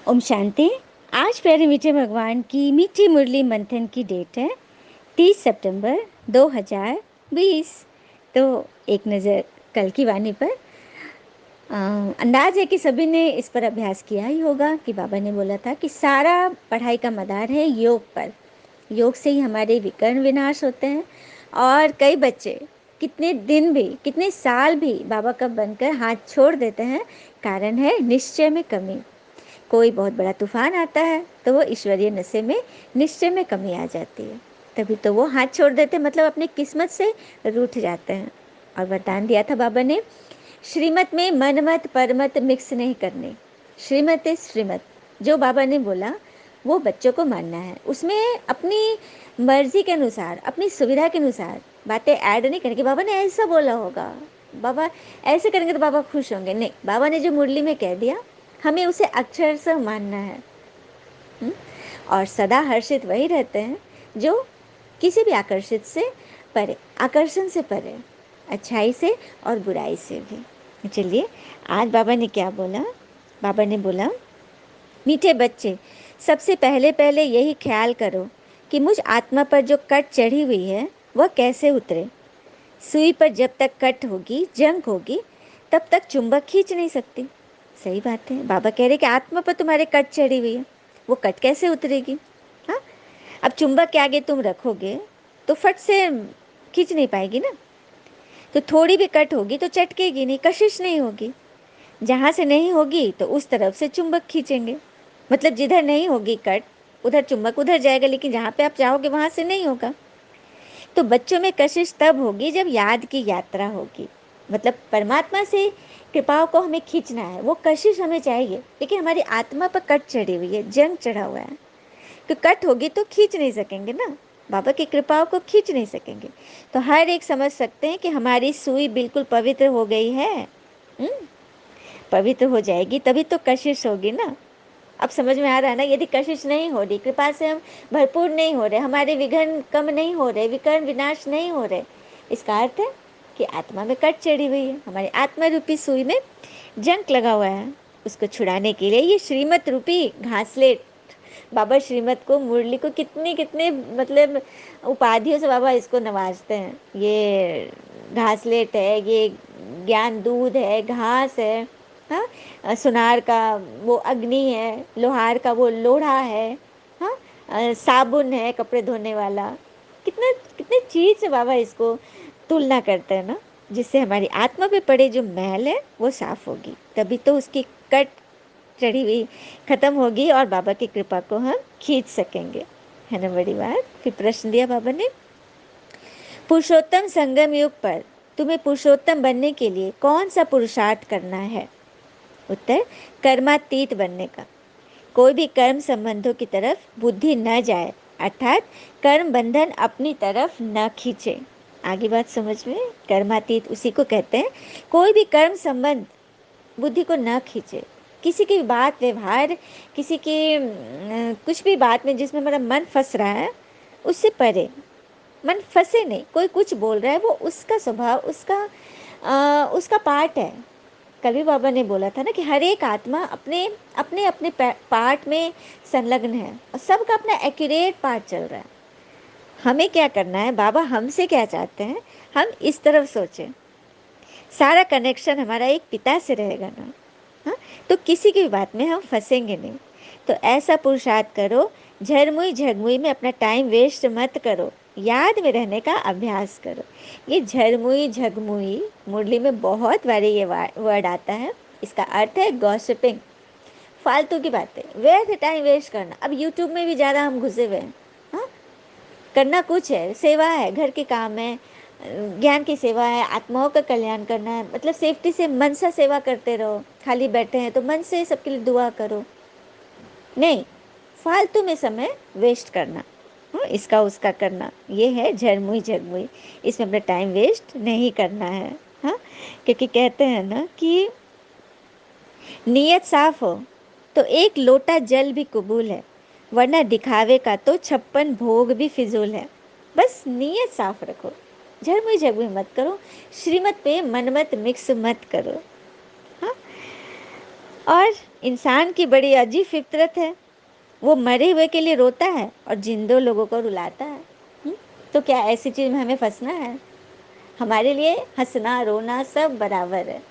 ओम शांति। आज प्यारे मीठे भगवान की मीठी मुरली मंथन की डेट है 30 सितंबर 2020। तो एक नज़र कल की वाणी पर। अंदाज है कि सभी ने इस पर अभ्यास किया ही होगा कि बाबा ने बोला था कि सारा पढ़ाई का मदार है योग पर। योग से ही हमारे विकर्ण विनाश होते हैं। और कई बच्चे कितने दिन भी कितने साल भी बाबा का बनकर हाथ छोड़ देते हैं। कारण है निश्चय में कमी। कोई बहुत बड़ा तूफान आता है तो वो ईश्वरीय नशे में निश्चय में कमी आ जाती है। तभी तो वो हाथ छोड़ देते, मतलब अपनी किस्मत से रूठ जाते हैं। और वरदान दिया था बाबा ने, श्रीमत में मनमत परमत मिक्स नहीं करने। श्रीमत है श्रीमत, जो बाबा ने बोला वो बच्चों को मानना है। उसमें अपनी मर्जी के अनुसार, अपनी सुविधा के अनुसार बातें ऐड नहीं करके बाबा ने ऐसा बोला होगा, बाबा ऐसे करेंगे तो बाबा खुश होंगे, नहीं, बाबा ने जो मुरली में कह दिया हमें उसे अक्षर से मानना है। और सदा हर्षित वही रहते हैं जो किसी भी आकर्षित से परे, आकर्षण से परे, अच्छाई से और बुराई से भी। चलिए, आज बाबा ने क्या बोला। बाबा ने बोला, मीठे बच्चे, सबसे पहले पहले यही ख्याल करो कि मुझ आत्मा पर जो कट चढ़ी हुई है वह कैसे उतरे। सुई पर जब तक कट होगी, जंग होगी, तब तक चुंबक खींच नहीं सकती। सही बात है, बाबा कह रहे कि आत्मा पर तुम्हारे कट चढ़ी हुई है, वो कट कैसे उतरेगी। हाँ, अब चुंबक के आगे तुम रखोगे तो फट से खींच नहीं पाएगी ना। तो थोड़ी भी कट होगी तो चटकेगी नहीं, कशिश नहीं होगी। जहाँ से नहीं होगी तो उस तरफ से चुंबक खींचेंगे। मतलब जिधर नहीं होगी कट, उधर चुंबक उधर जाएगा, लेकिन जहाँ पे आप चाहोगे वहाँ से नहीं होगा। तो बच्चों में कशिश तब होगी जब याद की यात्रा होगी। मतलब परमात्मा से कृपाओं को हमें खींचना है, वो कशिश हमें चाहिए, लेकिन हमारी आत्मा पर कट चढ़ी हुई है, जंग चढ़ा हुआ है। तो कट होगी तो खींच नहीं सकेंगे ना, बाबा की कृपाओं को खींच नहीं सकेंगे। तो हर एक समझ सकते हैं कि हमारी सुई बिल्कुल पवित्र हो गई है। पवित्र हो जाएगी तभी तो कशिश होगी ना। अब समझ में आ रहा है ना, यदि कशिश नहीं हो रही, कृपा से हम भरपूर नहीं हो रहे, हमारे विघ्न कम नहीं हो रहे, विकर्ण विनाश नहीं हो रहे, इसका अर्थ है कि आत्मा में कट चढ़ी हुई है, हमारी आत्मा रूपी सुई में जंक लगा हुआ है। उसको छुड़ाने के लिए ये श्रीमत रूपी घासलेट, बाबा श्रीमत को, मुरली को कितनी कितने मतलब उपाधियों से बाबा इसको नवाजते हैं। ये घासलेट है, ये ज्ञान दूध है, घास है, हाँ, सुनार का वो अग्नि है, लोहार का वो लोढ़ा है, हाँ, साबुन है कपड़े धोने वाला। कितने कितने चीज से बाबा इसको तुलना करते हैं ना, जिससे हमारी आत्मा पे पड़े जो मैल है वो साफ होगी, तभी तो उसकी कट चढ़ी हुई खत्म होगी और बाबा की कृपा को हम खींच सकेंगे। है ना बड़ी बात। फिर प्रश्न दिया बाबा ने, पुरुषोत्तम संगम युग पर तुम्हें पुरुषोत्तम बनने के लिए कौन सा पुरुषार्थ करना है। उत्तर, कर्मातीत बनने का। कोई भी कर्म संबंधों की तरफ बुद्धि न जाए, अर्थात कर्म बंधन अपनी तरफ न खींचे। आगे बात समझ में, कर्मातीत उसी को कहते हैं कोई भी कर्म संबंध बुद्धि को न खींचे। किसी की बात व्यवहार, किसी की कुछ भी बात में जिसमें हमारा मन फंस रहा है, उससे परे। मन फंसे नहीं, कोई कुछ बोल रहा है वो उसका स्वभाव, उसका पार्ट है। कल भी बाबा ने बोला था ना कि हर एक आत्मा अपने अपने अपने पार्ट में संलग्न है और सबका अपना एक्यूरेट पार्ट चल रहा है। हमें क्या करना है, बाबा हमसे क्या चाहते हैं, हम इस तरफ सोचें। सारा कनेक्शन हमारा एक पिता से रहेगा ना। हाँ, तो किसी की भी बात में हम फंसेंगे नहीं। तो ऐसा पुरुषार्थ करो, झरमुई झगमुई में अपना टाइम वेस्ट मत करो, याद में रहने का अभ्यास करो। ये झरमुई झगमुई मुरली में बहुत बारी ये वर्ड आता है। इसका अर्थ है गॉसिपिंग, फालतू की बातें, व्यर्थ टाइम वेस्ट करना। अब यूट्यूब में भी ज़्यादा हम घुसे हुए हैं। हाँ, करना कुछ है, सेवा है, घर के काम है, ज्ञान की सेवा है, आत्माओं का कल्याण करना है। मतलब सेफ्टी से मन से सेवा करते रहो। खाली बैठे हैं तो मन से सबके लिए दुआ करो, नहीं फालतू में समय वेस्ट करना, इसका उसका करना, ये है झरमुई झगमुई। इसमें अपना टाइम वेस्ट नहीं करना है। हाँ, क्योंकि कहते हैं ना कि नीयत साफ हो तो एक लोटा जल भी कबूल है, वरना दिखावे का तो 56 भोग भी फिजूल है। बस नीयत साफ रखो, झरमुई झगमुई मत करो, श्रीमत पे मनमत मिक्स मत करो। हाँ, और इंसान की बड़ी अजीब फितरत है, वो मरे हुए के लिए रोता है और जिंदों लोगों को रुलाता है। तो क्या ऐसी चीज में हमें फंसना है? हमारे लिए हंसना रोना सब बराबर है।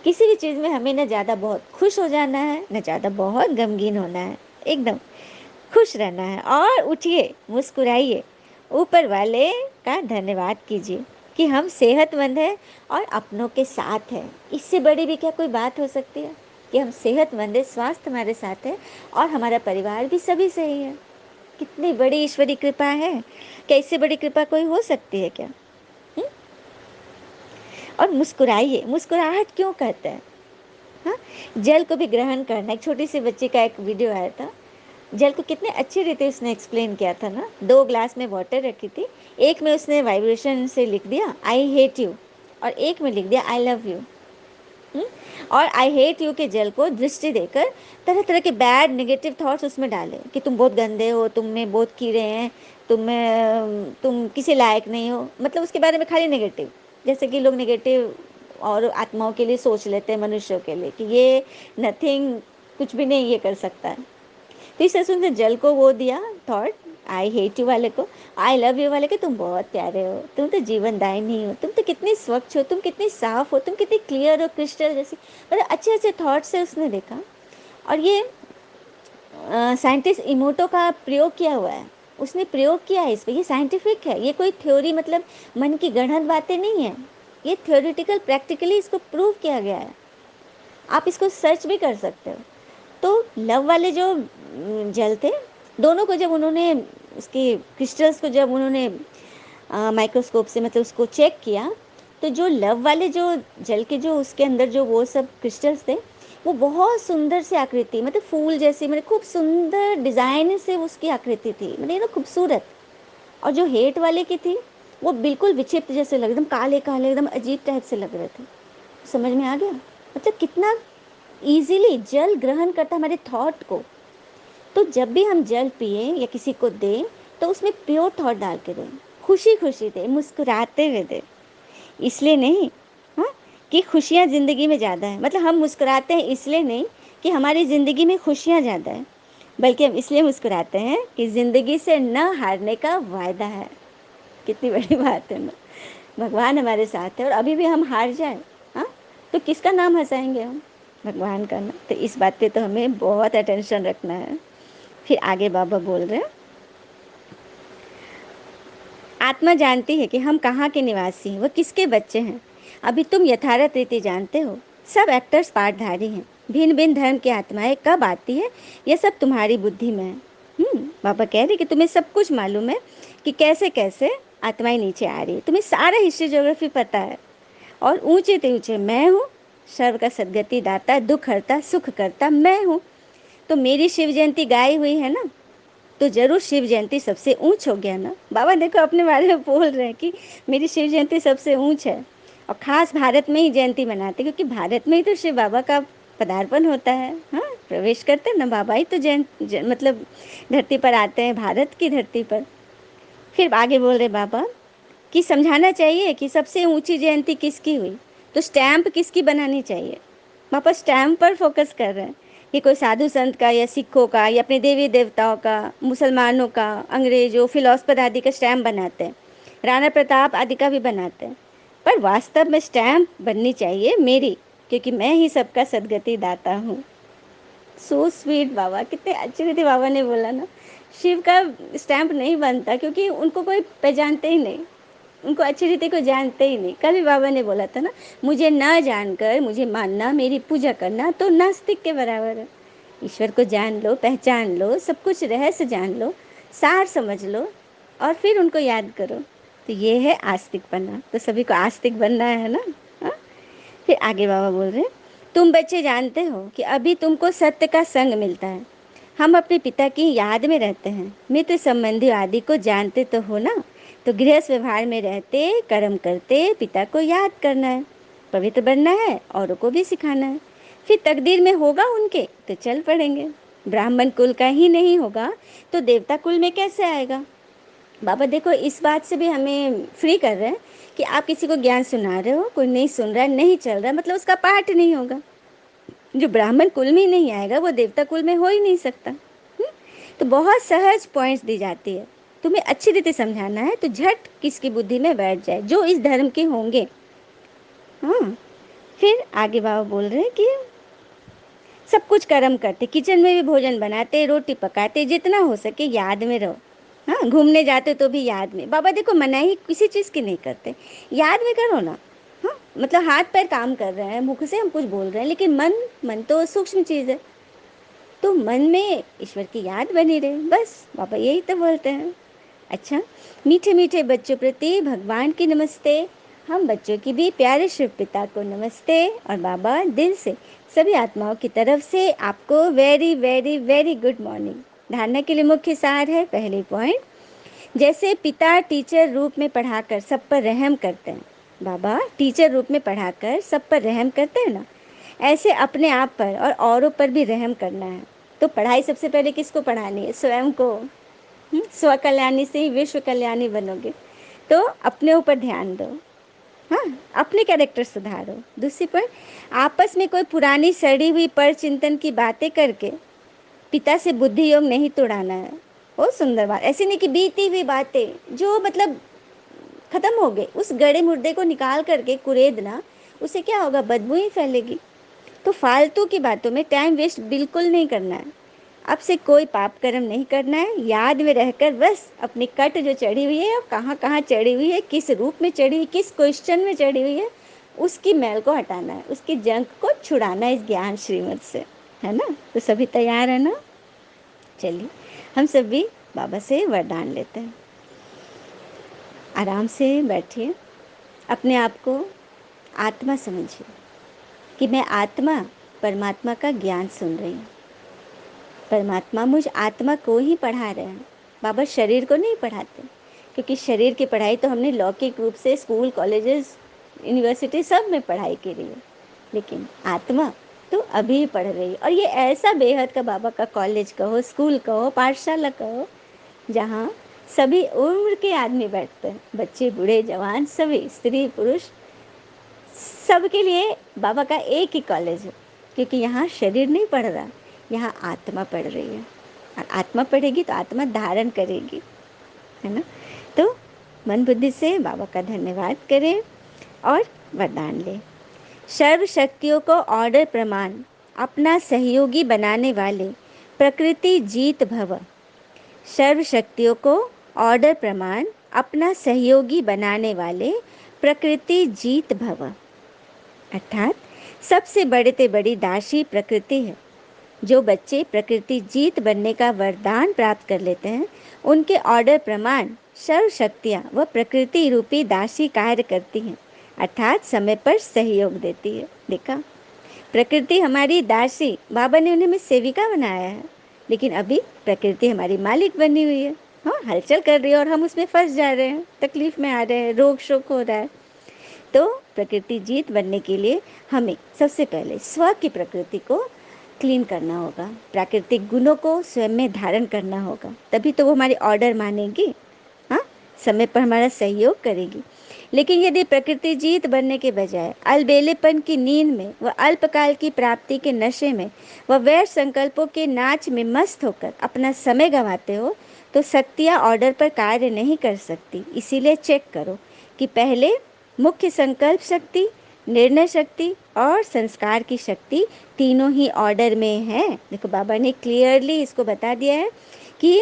किसी भी चीज में हमें न ज्यादा बहुत खुश हो जाना है, न ज्यादा बहुत गमगीन होना है। एकदम खुश रहना है। और उठिए, मुस्कुराइए, ऊपर वाले का धन्यवाद कीजिए कि हम सेहतमंद हैं और अपनों के साथ हैं। इससे बड़ी भी क्या कोई बात हो सकती है कि हम सेहतमंद हैं, स्वास्थ्य हमारे साथ है और हमारा परिवार भी सभी सही है। कितनी बड़ी ईश्वरी कृपा है। क्या इससे बड़ी कृपा कोई हो सकती है क्या? हुँ? और मुस्कुराइए। मुस्कुराहट क्यों कहते हैं? हाँ, जल को भी ग्रहण करना। एक छोटी सी बच्ची का एक वीडियो आया था, जल को कितने अच्छी रीति उसने एक्सप्लेन किया था ना। 2 ग्लास में वाटर रखी थी, एक में उसने वाइब्रेशन से लिख दिया आई हेट यू और एक में लिख दिया आई लव यू। और आई हेट यू के जल को दृष्टि देकर तरह तरह के बैड नेगेटिव थॉट्स उसमें डाले कि तुम बहुत गंदे हो, तुम में बहुत कीड़े हैं, तुम किसी लायक नहीं हो, मतलब उसके बारे में खाली नेगेटिव। जैसे कि लोग नेगेटिव और आत्माओं के लिए सोच लेते हैं, मनुष्यों के लिए कि ये नथिंग, कुछ भी नहीं ये कर सकता है। तो इस असुर ने जल को वो दिया थॉट, आई हेट यू वाले को, आई लव यू वाले को तुम बहुत प्यारे हो, तुम तो जीवनदायिनी हो, तुम तो कितनी स्वच्छ हो, तुम कितनी साफ हो, तुम कितनी क्लियर हो, क्रिस्टल जैसी। मतलब अच्छे अच्छे थॉट से उसने देखा। और ये साइंटिस्ट इमोटो का प्रयोग किया हुआ है, उसने प्रयोग किया है इस पर। ये साइंटिफिक है, ये कोई थ्योरी मतलब मन की गढ़ंत बातें नहीं है, ये थ्योरेटिकल प्रैक्टिकली इसको प्रूव किया गया है। आप इसको सर्च भी कर सकते हो। तो लव वाले जो जल थे, दोनों को जब उन्होंने उसके क्रिस्टल्स को जब उन्होंने माइक्रोस्कोप से मतलब उसको चेक किया, तो जो लव वाले जो जल के जो उसके अंदर जो वो सब क्रिस्टल्स थे, वो बहुत सुंदर सी आकृति, मतलब फूल जैसी, मतलब खूब सुंदर डिज़ाइन से उसकी आकृति थी, मतलब ये ना खूबसूरत। और जो हेट वाले की थी, वो बिल्कुल विक्षिप्त जैसे लग, एकदम काले काले, एकदम अजीब टाइप से लग रहे थे। समझ में आ गया? मतलब कितना इजीली जल ग्रहण करता हमारे थॉट को। तो जब भी हम जल पिए या किसी को दें, तो उसमें प्योर थॉट डाल के दें, खुशी खुशी दें, मुस्कुराते हुए दें। इसलिए नहीं, हाँ, कि खुशियाँ ज़िंदगी में ज़्यादा है, मतलब हम मुस्कुराते हैं इसलिए नहीं कि हमारी ज़िंदगी में खुशियाँ ज़्यादा है, बल्कि हम इसलिए मुस्कुराते हैं कि ज़िंदगी से न हारने का वायदा है। कितनी बड़ी बात है ना। भगवान हमारे साथ है और अभी भी हम हार जाए, हाँ, तो किसका नाम हंसाएंगे हम? भगवान का ना। तो इस बात पे तो हमें बहुत अटेंशन रखना है। फिर आगे बाबा बोल रहे हैं, आत्मा जानती है कि हम कहाँ के निवासी हैं, वो किसके बच्चे हैं। अभी तुम यथार्थ रीति जानते हो, सब एक्टर्स पार्टधारी हैं। भिन्न भिन्न धर्म की आत्माएं कब आती है, यह सब तुम्हारी बुद्धि में है। बाबा कह रहे कि तुम्हें सब कुछ मालूम है कि कैसे कैसे आत्माएं नीचे आ रही है, तुम्हें सारा हिस्ट्री ज्योग्राफी पता है। और ऊंचे ते ऊंचे मैं हूँ, सर्व का सदगति दाता, दुख हरता सुख करता मैं हूँ। तो मेरी शिव जयंती गाई हुई है ना, तो जरूर शिव जयंती सबसे ऊंच हो गया ना। बाबा देखो अपने बारे में बोल रहे हैं कि मेरी शिव जयंती सबसे ऊंच है। और खास भारत में ही जयंती मनाते, क्योंकि भारत में ही तो शिव बाबा का पदार्पण होता है। हाँ, प्रवेश करते हैं ना बाबा ही तो मतलब धरती पर आते हैं, भारत की धरती पर। फिर आगे बोल रहे बाबा कि समझाना चाहिए कि सबसे ऊंची जयंती किसकी हुई, तो स्टैंप किसकी बनानी चाहिए। वापस स्टैम्प पर फोकस कर रहे हैं कि कोई साधु संत का या सिखों का या अपने देवी देवताओं का, मुसलमानों का, अंग्रेजों फिलोसफर आदि का स्टैम्प बनाते हैं, राणा प्रताप आदि का भी बनाते हैं। पर वास्तव में स्टैम्प बननी चाहिए मेरी, क्योंकि मैं ही सबका सदगति दाता हूँ। सो स्वीट बाबा, कितने अच्छी रीति बाबा ने बोला ना। शिव का स्टैम्प नहीं बनता क्योंकि उनको कोई पहचानते ही नहीं, उनको अच्छी रीति को जानते ही नहीं। कल भी बाबा ने बोला था ना, मुझे ना जानकर मुझे मानना, मेरी पूजा करना तो नास्तिक के बराबर है। ईश्वर को जान लो, पहचान लो, सब कुछ रहस्य जान लो, सार समझ लो और फिर उनको याद करो। तो ये है आस्तिक बनना। तो सभी को आस्तिक बनना है ना। हाँ? फिर आगे बाबा बोल रहे हैं, तुम बच्चे जानते हो कि अभी तुमको सत्य का संग मिलता है। हम अपने पिता की याद में रहते हैं, मित्र संबंधी आदि को जानते तो हो ना। तो गृहस्थ व्यवहार में रहते, कर्म करते पिता को याद करना है, पवित्र बनना है, औरों को भी सिखाना है। फिर तकदीर में होगा उनके तो चल पड़ेंगे। ब्राह्मण कुल का ही नहीं होगा तो देवता कुल में कैसे आएगा। बाबा देखो इस बात से भी हमें फ्री कर रहे हैं कि आप किसी को ज्ञान सुना रहे हो, कोई नहीं सुन रहा है, नहीं चल रहा है, मतलब उसका पाठ नहीं होगा। जो ब्राह्मण कुल में ही नहीं आएगा वो देवता कुल में हो ही नहीं सकता। तो बहुत सहज पॉइंट्स दी जाती है, तुम्हें अच्छी रीति समझाना है तो झट किसकी बुद्धि में बैठ जाए, जो इस धर्म के होंगे। हाँ, फिर आगे बाबा बोल रहे हैं कि सब कुछ कर्म करते, किचन में भी भोजन बनाते, रोटी पकाते, जितना हो सके याद में रहो। हाँ, घूमने जाते तो भी याद में। बाबा देखो मनाही किसी चीज़ की नहीं करते, याद में करो ना। हाँ, मतलब हाथ पैर काम कर रहे हैं, मुख से हम कुछ बोल रहे हैं, लेकिन मन, मन तो सूक्ष्म चीज़ है, तो मन में ईश्वर की याद बनी रहे, बस बाबा यही तो बोलते हैं। अच्छा, मीठे मीठे बच्चों प्रति भगवान की नमस्ते, हम बच्चों की भी प्यारे शिव पिता को नमस्ते। और बाबा दिल से सभी आत्माओं की तरफ से आपको very very very good morning. धारणा के लिए मुख्य सार है, पहले पॉइंट, जैसे पिता टीचर रूप में पढ़ाकर सब पर रहम करते हैं, बाबा टीचर रूप में पढ़ाकर सब पर रहम करते हैं ना, ऐसे अपने आप पर और औरों पर भी रहम करना है। तो पढ़ाई सबसे पहले किसको पढ़ानी है? स्वयं को। स्व कल्याणी से ही विश्व कल्याणी बनोगे, तो अपने ऊपर ध्यान दो। हाँ, अपने कैरेक्टर सुधारो। दूसरी पर, आपस में कोई पुरानी सड़ी हुई पर चिंतन की बातें करके पिता से बुद्धि योग नहीं तोड़ाना है। बहुत सुंदर बात, ऐसी नहीं कि बीती हुई बातें जो मतलब खत्म हो गए, उस गड़े मुर्दे को निकाल करके कुरेदना, उससे क्या होगा? बदबू ही फैलेगी। तो फालतू की बातों में टाइम वेस्ट बिल्कुल नहीं करना है। अब से कोई पाप कर्म नहीं करना है, याद में रहकर बस अपनी कट जो चढ़ी हुई है और कहाँ कहाँ चढ़ी हुई है, किस रूप में चढ़ी हुई, किस क्वेश्चन में चढ़ी हुई है, उसकी मैल को हटाना है, उसकी जंक को छुड़ाना है इस ज्ञान श्रीमत से, है ना? तो सभी तैयार है ना? चलिए हम सभी बाबा से वरदान लेते हैं। आराम से बैठिए, अपने आप को आत्मा समझिए कि मैं आत्मा परमात्मा का ज्ञान सुन रही हूँ। परमात्मा मुझ आत्मा को ही पढ़ा रहे हैं, बाबा शरीर को नहीं पढ़ाते, क्योंकि शरीर की पढ़ाई तो हमने लौकिक रूप से स्कूल कॉलेजेस यूनिवर्सिटी सब में पढ़ाई की रही है, लेकिन आत्मा तो अभी पढ़ रही है। और ये ऐसा बेहद का बाबा का कॉलेज कहो, स्कूल कहो, पाठशाला कहो, जहाँ सभी उम्र के आदमी बैठते हैं, बच्चे बूढ़े जवान सभी, स्त्री पुरुष, सबके लिए बाबा का एक ही कॉलेज है, क्योंकि यहाँ शरीर नहीं पढ़ रहा, यहाँ आत्मा पढ़ रही है। और आत्मा पढ़ेगी तो आत्मा धारण करेगी, है ना? तो मन बुद्धि से बाबा का धन्यवाद करें और वरदान लें। सर्व शक्तियों को ऑर्डर प्रमाण अपना सहयोगी बनाने वाले प्रकृति जीत भव। सर्व शक्तियों को ऑर्डर प्रमाण अपना सहयोगी बनाने वाले प्रकृति जीत भव, अर्थात सबसे बड़े से बड़ी दासी प्रकृति है। जो बच्चे प्रकृति जीत बनने का वरदान प्राप्त कर लेते हैं, उनके ऑर्डर प्रमाण सर्व शक्तियाँ व प्रकृति रूपी दासी कार्य करती हैं, अर्थात समय पर सहयोग देती है। देखा, प्रकृति हमारी दासी, बाबा ने उन्हें हमें सेविका बनाया है, लेकिन अभी प्रकृति हमारी मालिक बनी हुई है। हाँ, हलचल कर रही है और हम उसमें फंस जा रहे हैं, तकलीफ में आ रहे हैं, रोग शोक हो रहा है। तो प्रकृति जीत बनने के लिए हमें सबसे पहले स्व की प्रकृति को क्लीन करना होगा, प्राकृतिक गुणों को स्वयं में धारण करना होगा, तभी तो वो हमारी ऑर्डर मानेगी। हाँ, समय पर हमारा सहयोग करेगी। लेकिन यदि प्रकृति जीत बनने के बजाय अलबेलेपन की नींद में व अल्पकाल की प्राप्ति के नशे में व वैर संकल्पों के नाच में मस्त होकर अपना समय गंवाते हो, तो शक्तियाँ ऑर्डर पर कार्य नहीं कर सकती। इसीलिए चेक करो कि पहले मुख्य संकल्प शक्ति, निर्णय शक्ति और संस्कार की शक्ति तीनों ही ऑर्डर में है। देखो, बाबा ने क्लियरली इसको बता दिया है कि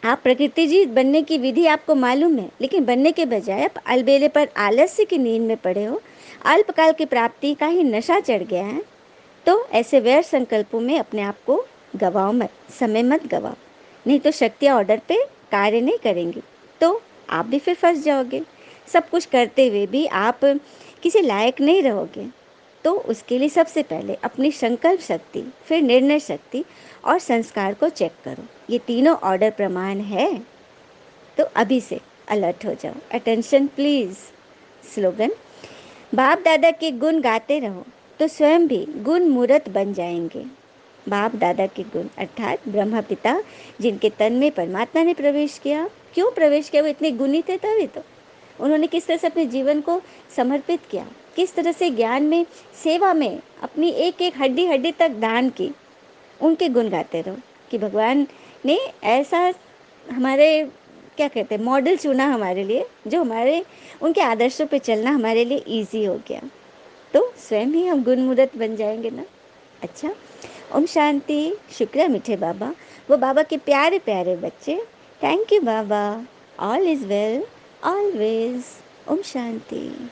आप प्रकृति जीत बनने की विधि आपको मालूम है, लेकिन बनने के बजाय आप अलबेले पर आलस्य की नींद में पड़े हो, अल्पकाल की प्राप्ति का ही नशा चढ़ गया है, तो ऐसे वैर संकल्पों में अपने आप को गवाओ मत, समय मत गवाओ, नहीं तो शक्तियाँ ऑर्डर पे कार्य नहीं करेंगी, तो आप भी फिर फंस जाओगे। सब कुछ करते हुए भी आप किसी लायक नहीं रहोगे। तो उसके लिए सबसे पहले अपनी संकल्प शक्ति, फिर निर्णय शक्ति और संस्कार को चेक करो। ये तीनों ऑर्डर प्रमाण है, तो अभी से अलर्ट हो जाओ। Attention please. स्लोगन, बाप दादा के गुण गाते रहो तो स्वयं भी गुण मूर्त बन जाएंगे। बाप दादा के गुण अर्थात ब्रह्मा पिता, जिनके तन में परमात्मा ने प्रवेश किया। क्यों प्रवेश किया? वो इतने गुणी थे, तभी तो उन्होंने किस तरह से अपने जीवन को समर्पित किया, किस तरह से ज्ञान में, सेवा में अपनी एक एक हड्डी हड्डी तक दान की, उनके गुण गाते रहो कि भगवान ने ऐसा हमारे क्या कहते हैं मॉडल चुना हमारे लिए, जो हमारे उनके आदर्शों पे चलना हमारे लिए इजी हो गया, तो स्वयं ही हम गुणमुहूर्त बन जाएंगे ना। अच्छा, ओम शांति। शुक्र है मीठे बाबा, वो बाबा के प्यारे प्यारे बच्चे। थैंक यू बाबा। All is well always. ओम शांति।